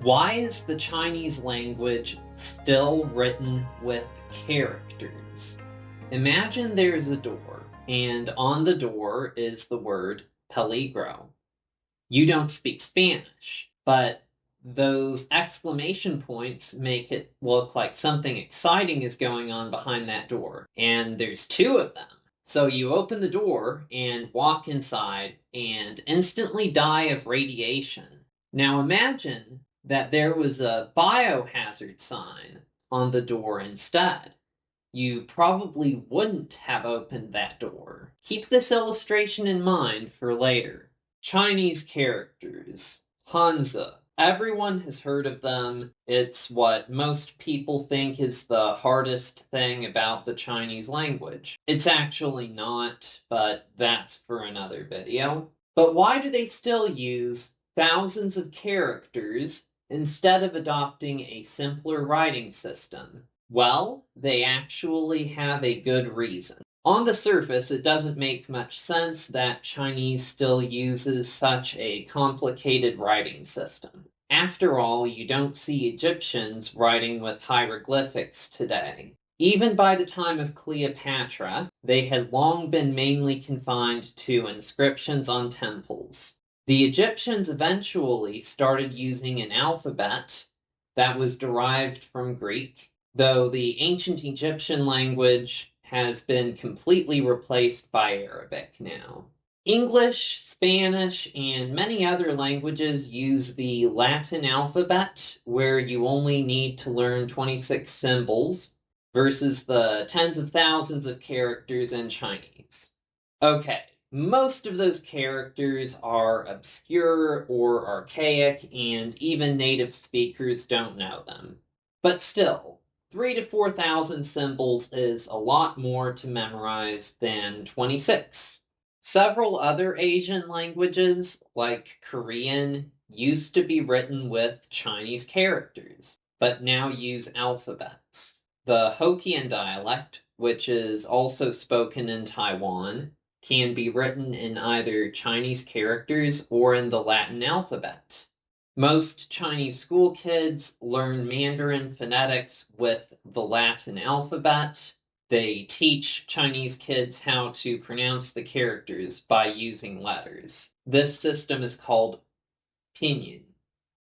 Why is the Chinese language still written with characters? Imagine there's a door, and on the door is the word peligro. You don't speak Spanish, but those exclamation points make it look like something exciting is going on behind that door, and there's two of them. So you open the door and walk inside and instantly die of radiation. Now imagine that there was a biohazard sign on the door instead. You probably wouldn't have opened that door. Keep this illustration in mind for later. Chinese characters. Hanzi. Everyone has heard of them. It's what most people think is the hardest thing about the Chinese language. It's actually not, but that's for another video. But why do they still use thousands of characters instead of adopting a simpler writing system? Well, they actually have a good reason. On the surface, it doesn't make much sense that Chinese still uses such a complicated writing system. After all, you don't see Egyptians writing with hieroglyphics today. Even by the time of Cleopatra, they had long been mainly confined to inscriptions on temples. The Egyptians eventually started using an alphabet that was derived from Greek, though the ancient Egyptian language has been completely replaced by Arabic now. English, Spanish, and many other languages use the Latin alphabet, where you only need to learn 26 symbols, versus the tens of thousands of characters in Chinese. Okay, most of those characters are obscure or archaic, and even native speakers don't know them. But still, 3,000 to 4,000 symbols is a lot more to memorize than 26. Several other Asian languages, like Korean, used to be written with Chinese characters, but now use alphabets. The Hokkien dialect, which is also spoken in Taiwan, can be written in either Chinese characters or in the Latin alphabet. Most Chinese school kids learn Mandarin phonetics with the Latin alphabet. They teach Chinese kids how to pronounce the characters by using letters. This system is called pinyin.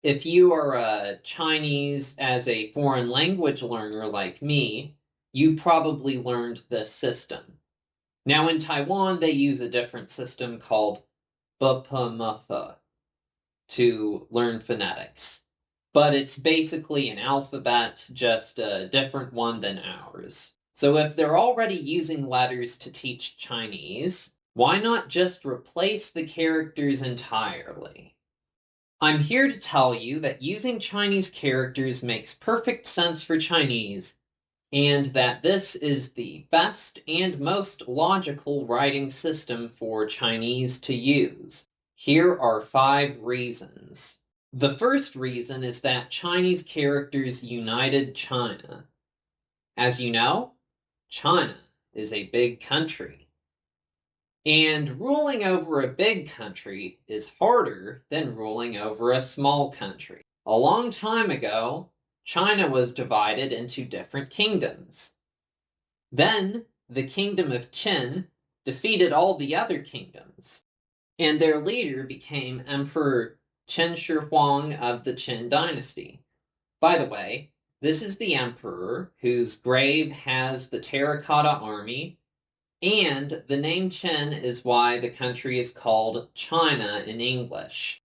If you are a Chinese as a foreign language learner like me, you probably learned this system. Now in Taiwan, they use a different system called bpmf to learn phonetics. But it's basically an alphabet, just a different one than ours. So if they're already using letters to teach Chinese, why not just replace the characters entirely? I'm here to tell you that using Chinese characters makes perfect sense for Chinese, and that this is the best and most logical writing system for Chinese to use. Here are 5 reasons. The first reason is that Chinese characters united China. As you know, China is a big country. And ruling over a big country is harder than ruling over a small country. A long time ago, China was divided into different kingdoms. Then, the kingdom of Qin defeated all the other kingdoms, and their leader became Emperor Qin Shi Huang of the Qin dynasty. By the way, this is the emperor whose grave has the terracotta army, and the name Qin is why the country is called China in English.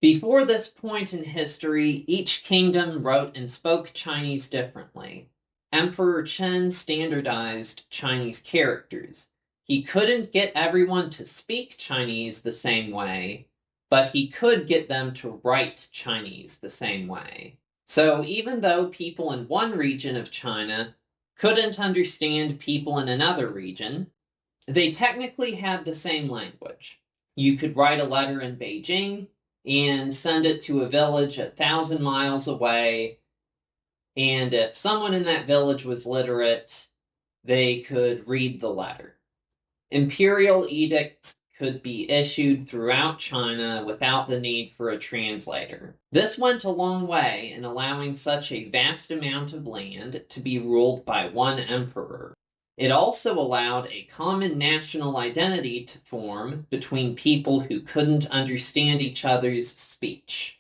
Before this point in history, each kingdom wrote and spoke Chinese differently. Emperor Qin standardized Chinese characters. He couldn't get everyone to speak Chinese the same way, but he could get them to write Chinese the same way. So even though people in one region of China couldn't understand people in another region, they technically had the same language. You could write a letter in Beijing and send it to a village 1,000 miles away, and if someone in that village was literate, they could read the letter. Imperial edicts could be issued throughout China without the need for a translator. This went a long way in allowing such a vast amount of land to be ruled by one emperor. It also allowed a common national identity to form between people who couldn't understand each other's speech.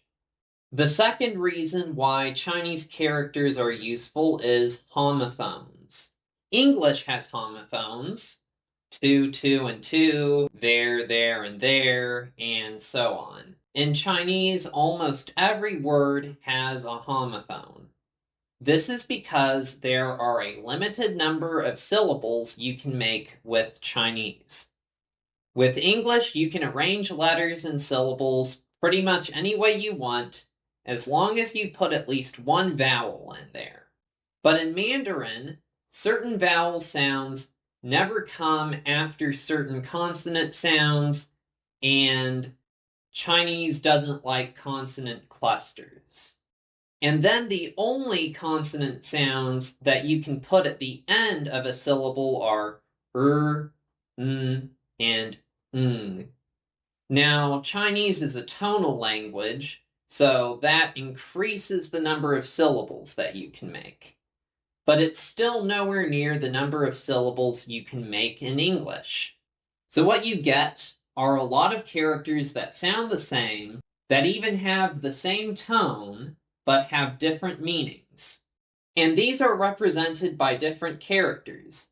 The second reason why Chinese characters are useful is homophones. English has homophones, to, and to, there, and there, and so on. In Chinese, almost every word has a homophone. This is because there are a limited number of syllables you can make with Chinese. With English, you can arrange letters and syllables pretty much any way you want, as long as you put at least one vowel in there. But in Mandarin, certain vowel sounds never come after certain consonant sounds, and Chinese doesn't like consonant clusters. And then the only consonant sounds that you can put at the end of a syllable are n, and ng. Now, Chinese is a tonal language, so that increases the number of syllables that you can make. But it's still nowhere near the number of syllables you can make in English. So what you get are a lot of characters that sound the same, that even have the same tone, but have different meanings. And these are represented by different characters.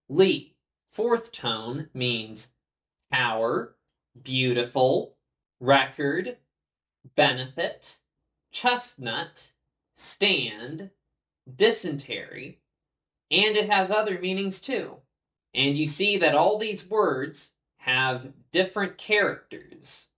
Li, fourth tone, means power, beautiful, record, benefit, chestnut, stand, dysentery, and it has other meanings too. And you see that all these words have different characters.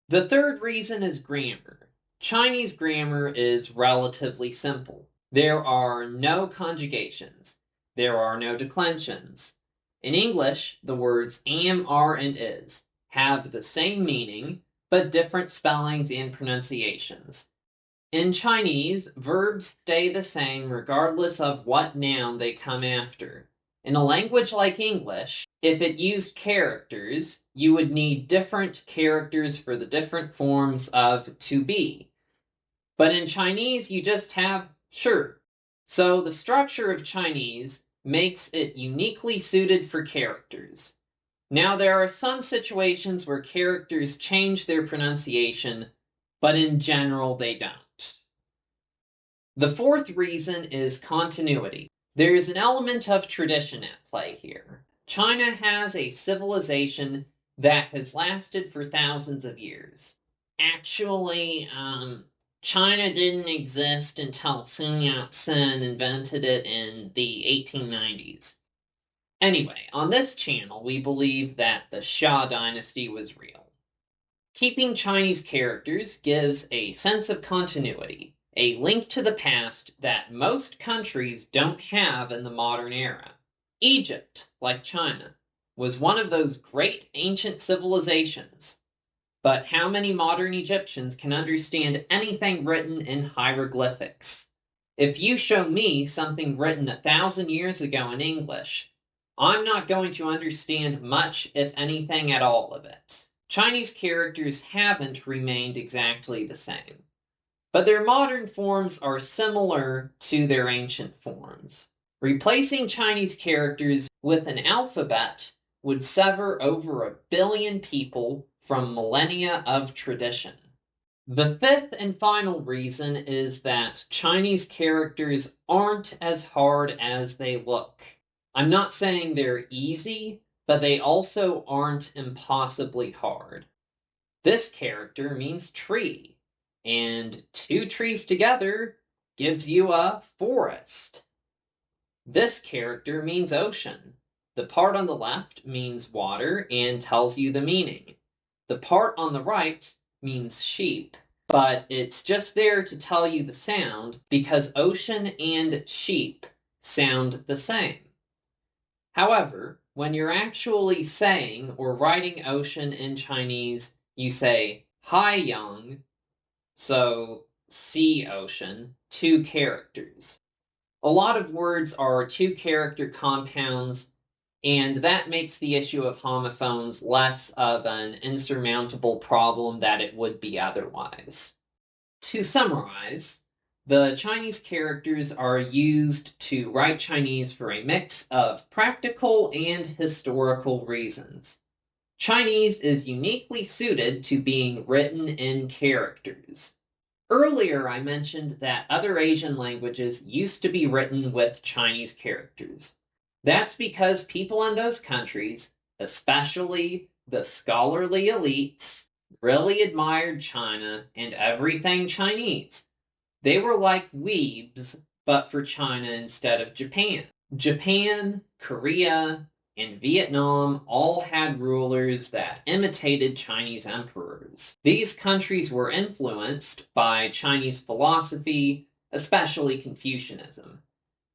The third reason is grammar. Chinese grammar is relatively simple. There are no conjugations. There are no declensions. In English, the words am, are, and is have the same meaning, but different spellings and pronunciations. In Chinese, verbs stay the same regardless of what noun they come after. In a language like English, if it used characters, you would need different characters for the different forms of to be. But in Chinese, you just have sure. So the structure of Chinese makes it uniquely suited for characters. Now, there are some situations where characters change their pronunciation, but in general, they don't. The fourth reason is continuity. There is an element of tradition at play here. China has a civilization that has lasted for thousands of years. Actually, China didn't exist until Sun Yat-sen invented it in the 1890s. Anyway, on this channel, we believe that the Xia dynasty was real. Keeping Chinese characters gives a sense of continuity, a link to the past that most countries don't have in the modern era. Egypt, like China, was one of those great ancient civilizations. But how many modern Egyptians can understand anything written in hieroglyphics? If you show me something written 1,000 years ago in English, I'm not going to understand much, if anything at all, of it. Chinese characters haven't remained exactly the same, but their modern forms are similar to their ancient forms. Replacing Chinese characters with an alphabet would sever over 1 billion people from millennia of tradition. The fifth and final reason is that Chinese characters aren't as hard as they look. I'm not saying they're easy, but they also aren't impossibly hard. This character means tree, and two trees together gives you a forest. This character means ocean. The part on the left means water and tells you the meaning. The part on the right means sheep, but it's just there to tell you the sound because ocean and sheep sound the same. However, when you're actually saying or writing ocean in Chinese, you say Haiyang, so sea ocean, 2 characters. A lot of words are 2-character compounds, And that makes the issue of homophones less of an insurmountable problem that it would be otherwise. To summarize, the Chinese characters are used to write Chinese for a mix of practical and historical reasons. Chinese is uniquely suited to being written in characters. Earlier, I mentioned that other Asian languages used to be written with Chinese characters. That's because people in those countries, especially the scholarly elites, really admired China and everything Chinese. They were like weebs, but for China instead of Japan. Japan, Korea, and Vietnam all had rulers that imitated Chinese emperors. These countries were influenced by Chinese philosophy, especially Confucianism.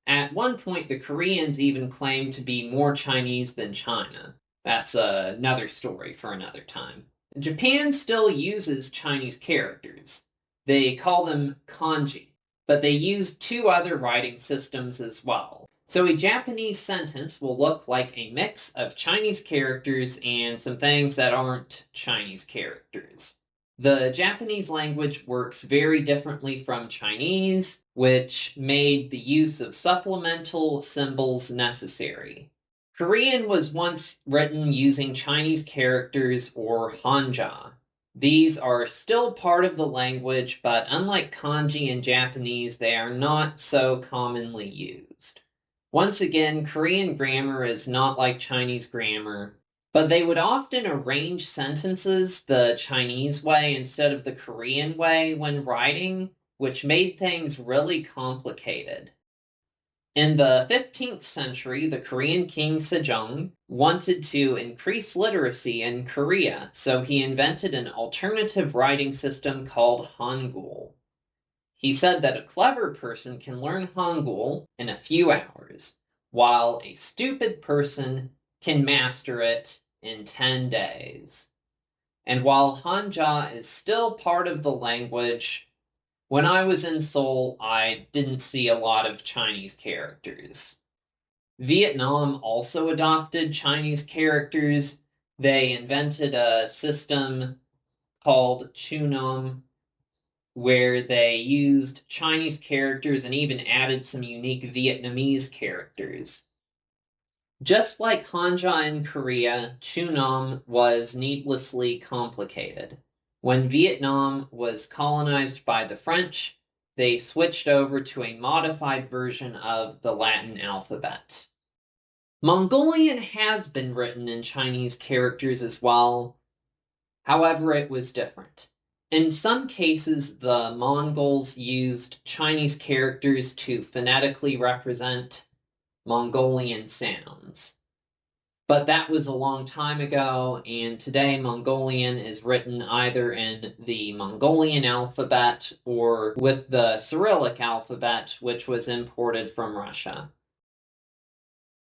At one point, the Koreans even claimed to be more Chinese than China. That's another story for another time. Japan still uses Chinese characters. They call them kanji, but they use two other writing systems as well. So a Japanese sentence will look like a mix of Chinese characters and some things that aren't Chinese characters. The Japanese language works very differently from Chinese, which made the use of supplemental symbols necessary. Korean was once written using Chinese characters or hanja. These are still part of the language, but unlike kanji in Japanese, they are not so commonly used. Once again, Korean grammar is not like Chinese grammar, but they would often arrange sentences the Chinese way instead of the Korean way when writing, which made things really complicated. In the 15th century, the Korean king Sejong wanted to increase literacy in Korea, so he invented an alternative writing system called Hangul. He said that a clever person can learn Hangul in a few hours, while a stupid person can master it in 10 days. And while Hanja is still part of the language, when I was in Seoul, I didn't see a lot of Chinese characters. Vietnam also adopted Chinese characters. They invented a system called Chunam, where they used Chinese characters and even added some unique Vietnamese characters. Just like Hanja in Korea, Chunam was needlessly complicated. When Vietnam was colonized by the French, they switched over to a modified version of the Latin alphabet. Mongolian has been written in Chinese characters as well. However, it was different. In some cases, the Mongols used Chinese characters to phonetically represent Mongolian sounds. But that was a long time ago, and today Mongolian is written either in the Mongolian alphabet or with the Cyrillic alphabet, which was imported from Russia.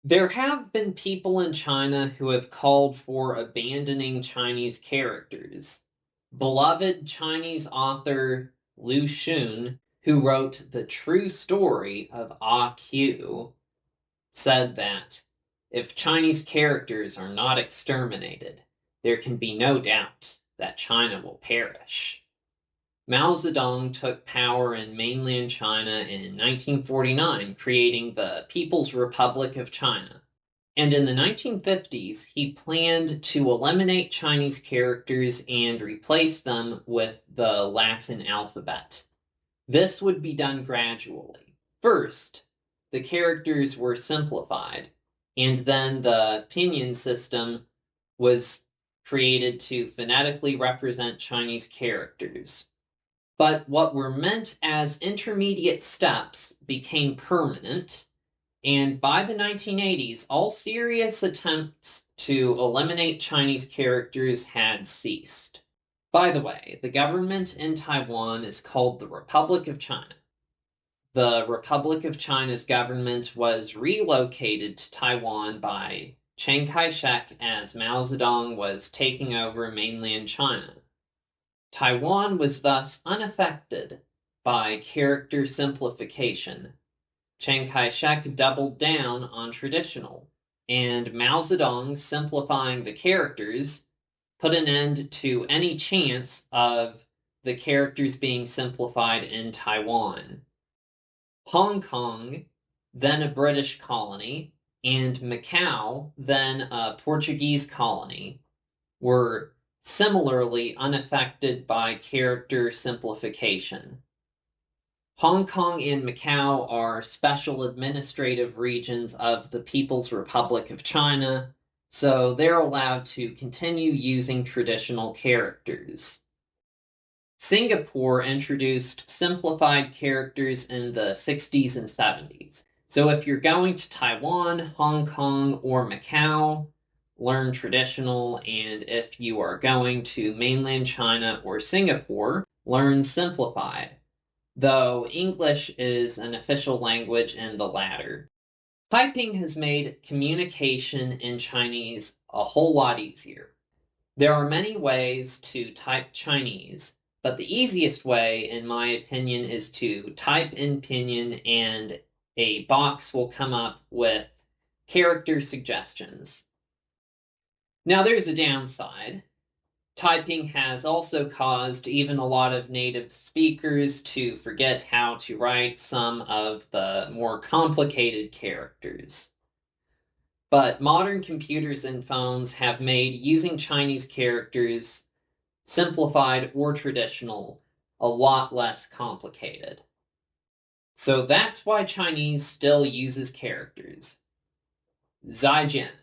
There have been people in China who have called for abandoning Chinese characters. Beloved Chinese author Lu Xun, who wrote The True Story of Ah Q, said that if Chinese characters are not exterminated, there can be no doubt that China will perish. Mao Zedong took power in mainland China in 1949, creating the People's Republic of China. And in the 1950s, he planned to eliminate Chinese characters and replace them with the Latin alphabet. This would be done gradually. First, the characters were simplified, and then the pinyin system was created to phonetically represent Chinese characters. But what were meant as intermediate steps became permanent, and by the 1980s, all serious attempts to eliminate Chinese characters had ceased. By the way, the government in Taiwan is called the Republic of China. The Republic of China's government was relocated to Taiwan by Chiang Kai-shek as Mao Zedong was taking over mainland China. Taiwan was thus unaffected by character simplification. Chiang Kai-shek doubled down on traditional and Mao Zedong simplifying the characters put an end to any chance of the characters being simplified in Taiwan. Hong Kong, then a British colony, and Macau, then a Portuguese colony, were similarly unaffected by character simplification. Hong Kong and Macau are special administrative regions of the People's Republic of China, so they're allowed to continue using traditional characters. Singapore introduced simplified characters in the 60s and 70s. So if you're going to Taiwan, Hong Kong, or Macau, learn traditional, and if you are going to mainland China or Singapore, learn simplified, though English is an official language in the latter. Typing has made communication in Chinese a whole lot easier. There are many ways to type Chinese, but the easiest way, in my opinion, is to type in pinyin and a box will come up with character suggestions. Now there's a downside. Typing has also caused even a lot of native speakers to forget how to write some of the more complicated characters. But modern computers and phones have made using Chinese characters, simplified or traditional, a lot less complicated. So that's why Chinese still uses characters. 再见.